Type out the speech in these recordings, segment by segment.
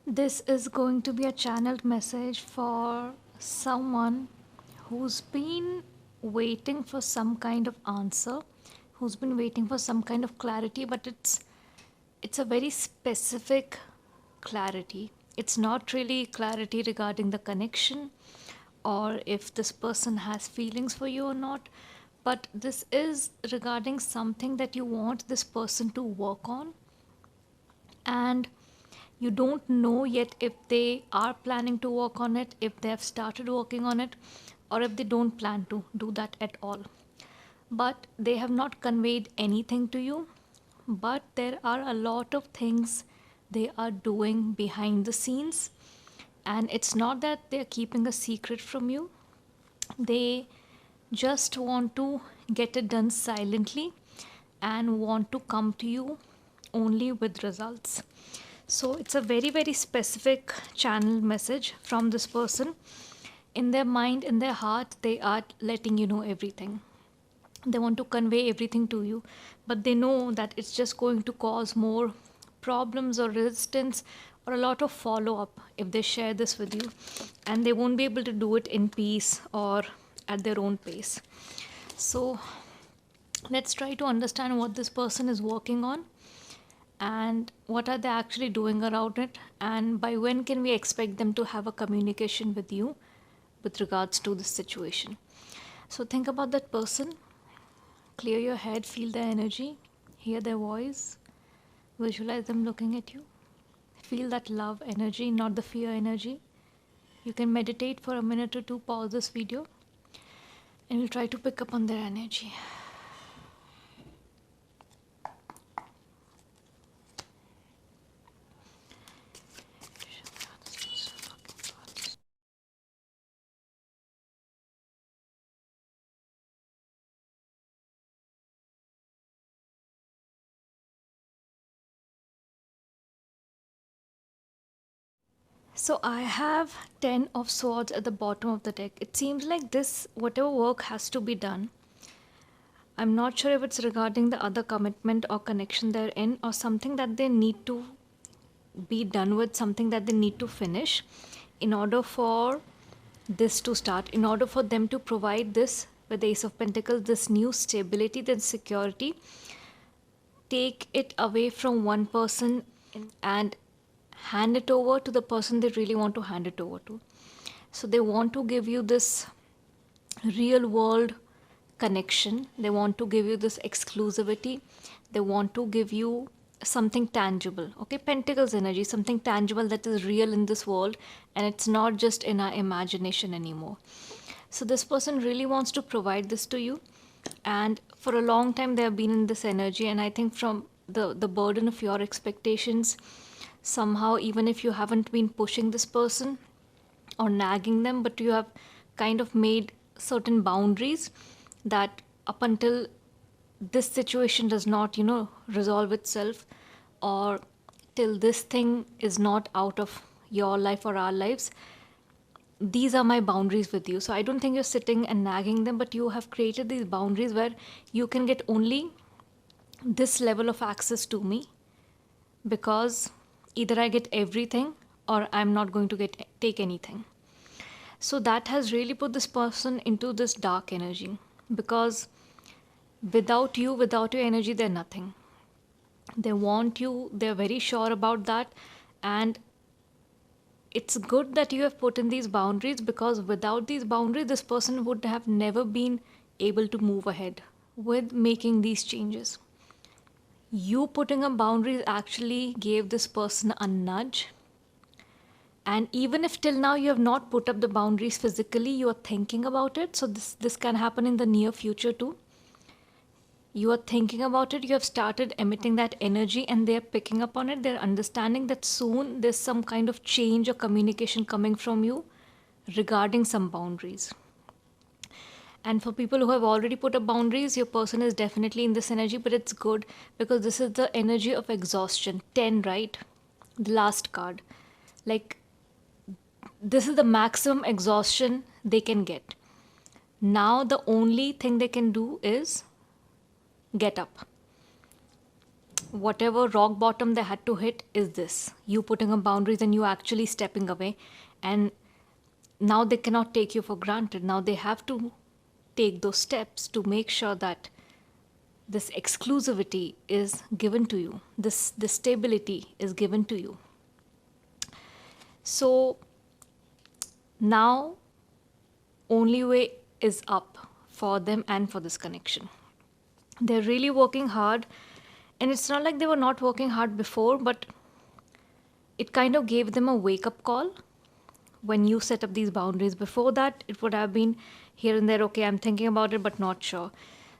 This is going to be a channeled message for someone who's been waiting for some kind of answer, who's been waiting for some kind of clarity, but it's a very specific clarity. It's not really clarity regarding the connection or if this person has feelings for you or not, but this is regarding something that you want this person to work on, and you don't know yet if they are planning to work on it, if they have started working on it, or if they don't plan to do that at all. But they have not conveyed anything to you, but there are a lot of things they are doing behind the scenes, and it's not that they're keeping a secret from you. They just want to get it done silently and want to come to you only with results. So it's a very, very specific channel message from this person. In their mind, in their heart, they are letting you know everything. They want to convey everything to you, but they know that it's just going to cause more problems or resistance or a lot of follow up if they share this with you, and they won't be able to do it in peace or at their own pace. So let's try to understand what this person is working on and what are they actually doing around it, and by when can we expect them to have a communication with you with regards to this situation. So think about that person, clear your head, feel their energy, hear their voice, visualize them looking at you, feel that love energy, not the fear energy. You can meditate for a minute or two, pause this video, and we'll try to pick up on their energy. So I have 10 of swords at the bottom of the deck. It seems like this, whatever work has to be done, I'm not sure if it's regarding the other commitment or connection they're in, or something that they need to be done with, something that they need to finish in order for this to start, in order for them to provide this with the Ace of Pentacles, this new stability, this security. Take it away from one person and hand it over to the person they really want to hand it over to. So they want to give you this real world connection, they want to give you this exclusivity, they want to give you something tangible. Okay, Pentacles energy, something tangible that is real in this world, and it's not just in our imagination anymore. So this person really wants to provide this to you, and for a long time they have been in this energy, and I think from the burden of your expectations, somehow, even if you haven't been pushing this person or nagging them, but you have kind of made certain boundaries that up until this situation does not, resolve itself, or till this thing is not out of your life or our lives, these are my boundaries with you. So I don't think you're sitting and nagging them, but you have created these boundaries where you can get only this level of access to me, because either I get everything or I'm not going to take anything. So that has really put this person into this dark energy, because without you, without your energy, they're nothing. They want you, they're very sure about that, and it's good that you have put in these boundaries, because without these boundaries, this person would have never been able to move ahead with making these changes. You putting up boundaries actually gave this person a nudge. And even if till now you have not put up the boundaries physically, you are thinking about it. So this can happen in the near future too. You are thinking about it, you have started emitting that energy, and they're picking up on it. They're understanding that soon there's some kind of change or communication coming from you regarding some boundaries. And for people who have already put up boundaries, your person is definitely in this energy, but it's good because this is the energy of exhaustion. 10, right? The last card. Like, this is the maximum exhaustion they can get. Now, the only thing they can do is get up. whatever rock bottom they had to hit is this, you putting up boundaries and you actually stepping away. And now they cannot take you for granted. Now they have to take those steps to make sure that this exclusivity is given to you, this stability is given to you. So now only way is up for them and for this connection. They're really working hard, and it's not like they were not working hard before, but it kind of gave them a wake up call when you set up these boundaries. Before that, it would have been here and there, okay, I'm thinking about it, but not sure.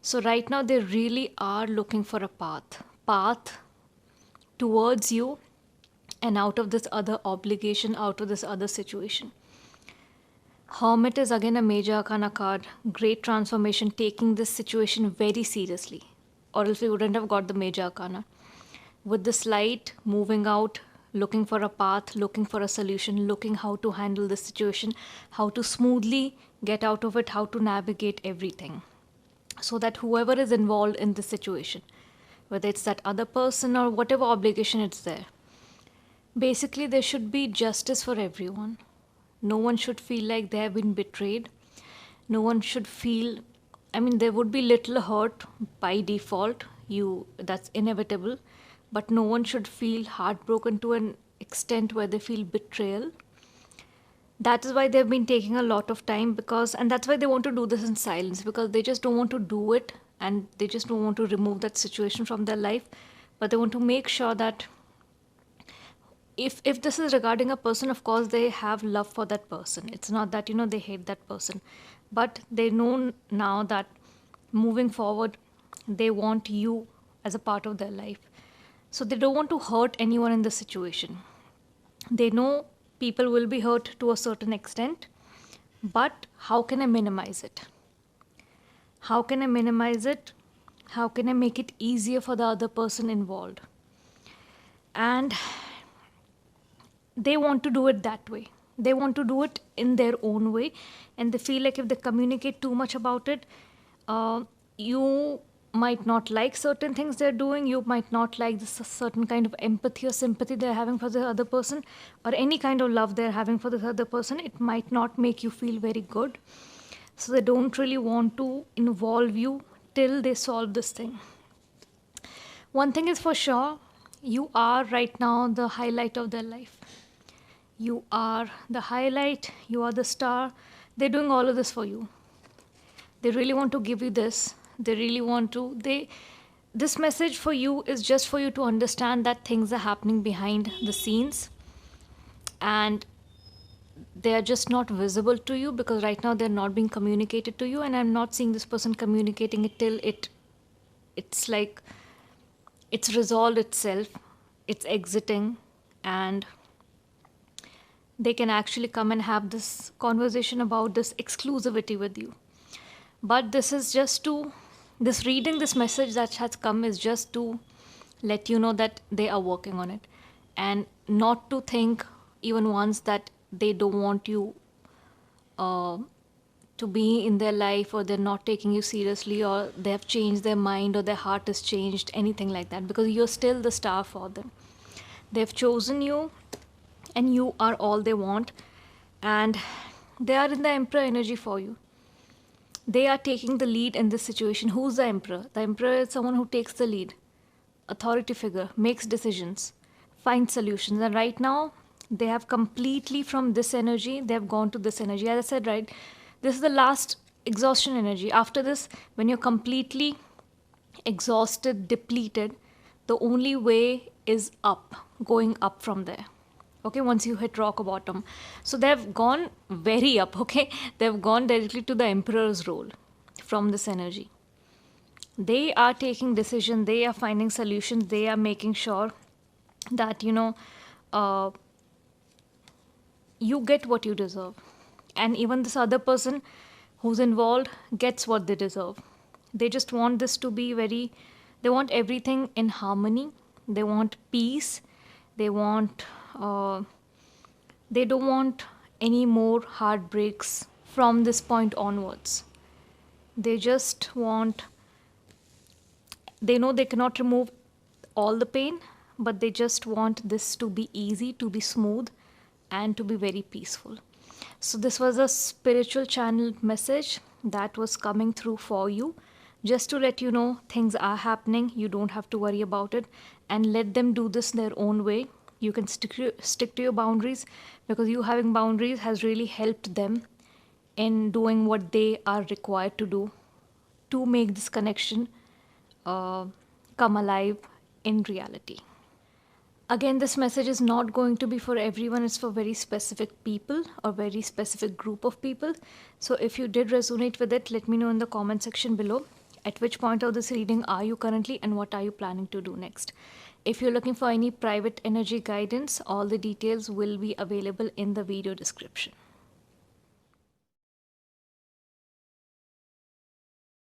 So right now, they really are looking for a path towards you and out of this other obligation, out of this other situation. Hermit is again a major arcana card, great transformation, taking this situation very seriously, or else we wouldn't have got the major arcana. With this light, moving out, looking for a path, looking for a solution, looking how to handle the situation, how to smoothly get out of it, how to navigate everything. So that whoever is involved in the situation, whether it's that other person or whatever obligation it's there, basically there should be justice for everyone. No one should feel like they have been betrayed. No one should feel, I mean, there would be little hurt by default, that's inevitable, but no one should feel heartbroken to an extent where they feel betrayal. That is why they've been taking a lot of time, and that's why they want to do this in silence, because they just don't want to do it and they just don't want to remove that situation from their life. But they want to make sure that if this is regarding a person, of course they have love for that person. It's not that they hate that person, but they know now that moving forward they want you as a part of their life. So they don't want to hurt anyone in this situation. They know people will be hurt to a certain extent, but how can I minimize it? How can I minimize it? How can I make it easier for the other person involved? And they want to do it that way. They want to do it in their own way, and they feel like if they communicate too much about it, you might not like certain things they're doing. You might not like this certain kind of empathy or sympathy they're having for the other person, or any kind of love they're having for the other person. It might not make you feel very good. So they don't really want to involve you till they solve this thing. One thing is for sure, you are right now the highlight of their life. You are the highlight, you are the star. They're doing all of this for you. They really want to give you this. They really want to, this message for you is just for you to understand that things are happening behind the scenes, and they are just not visible to you because right now they're not being communicated to you, and I'm not seeing this person communicating it till it's like it's resolved itself, it's exiting, and they can actually come and have this conversation about this exclusivity with you. But this is just this reading, this message that has come is just to let you know that they are working on it, and not to think even once that they don't want you to be in their life, or they're not taking you seriously, or they have changed their mind, or their heart has changed, anything like that, because you're still the star for them. They've chosen you, and you are all they want, and they are in the Emperor energy for you. They are taking the lead in this situation. Who's the Emperor? The Emperor is someone who takes the lead, authority figure, makes decisions, finds solutions. And right now, they have completely from this energy, they have gone to this energy. As I said, right, this is the last exhaustion energy. After this, when you're completely exhausted, depleted, the only way is up, going up from there. Okay, once you hit rock bottom. So they've gone very up, okay? They've gone directly to the Emperor's role from this energy. They are taking decision, they are finding solutions, they are making sure that, you get what you deserve. And even this other person who's involved gets what they deserve. They just want this to be they want everything in harmony. They want peace. They don't want any more heartbreaks from this point onwards. They just want, they know they cannot remove all the pain, but they just want this to be easy, to be smooth, and to be very peaceful. So, this was a spiritual channel message that was coming through for you, just to let you know things are happening. You don't have to worry about it, and let them do this their own way. You can stick to your boundaries, because you having boundaries has really helped them in doing what they are required to do to make this connection uh, come alive in reality. Again, this message is not going to be for everyone, it's for very specific people or very specific group of people. So if you did resonate with it, let me know in the comment section below. At which point of this reading are you currently, and what are you planning to do next? If you're looking for any private energy guidance, all the details will be available in the video description.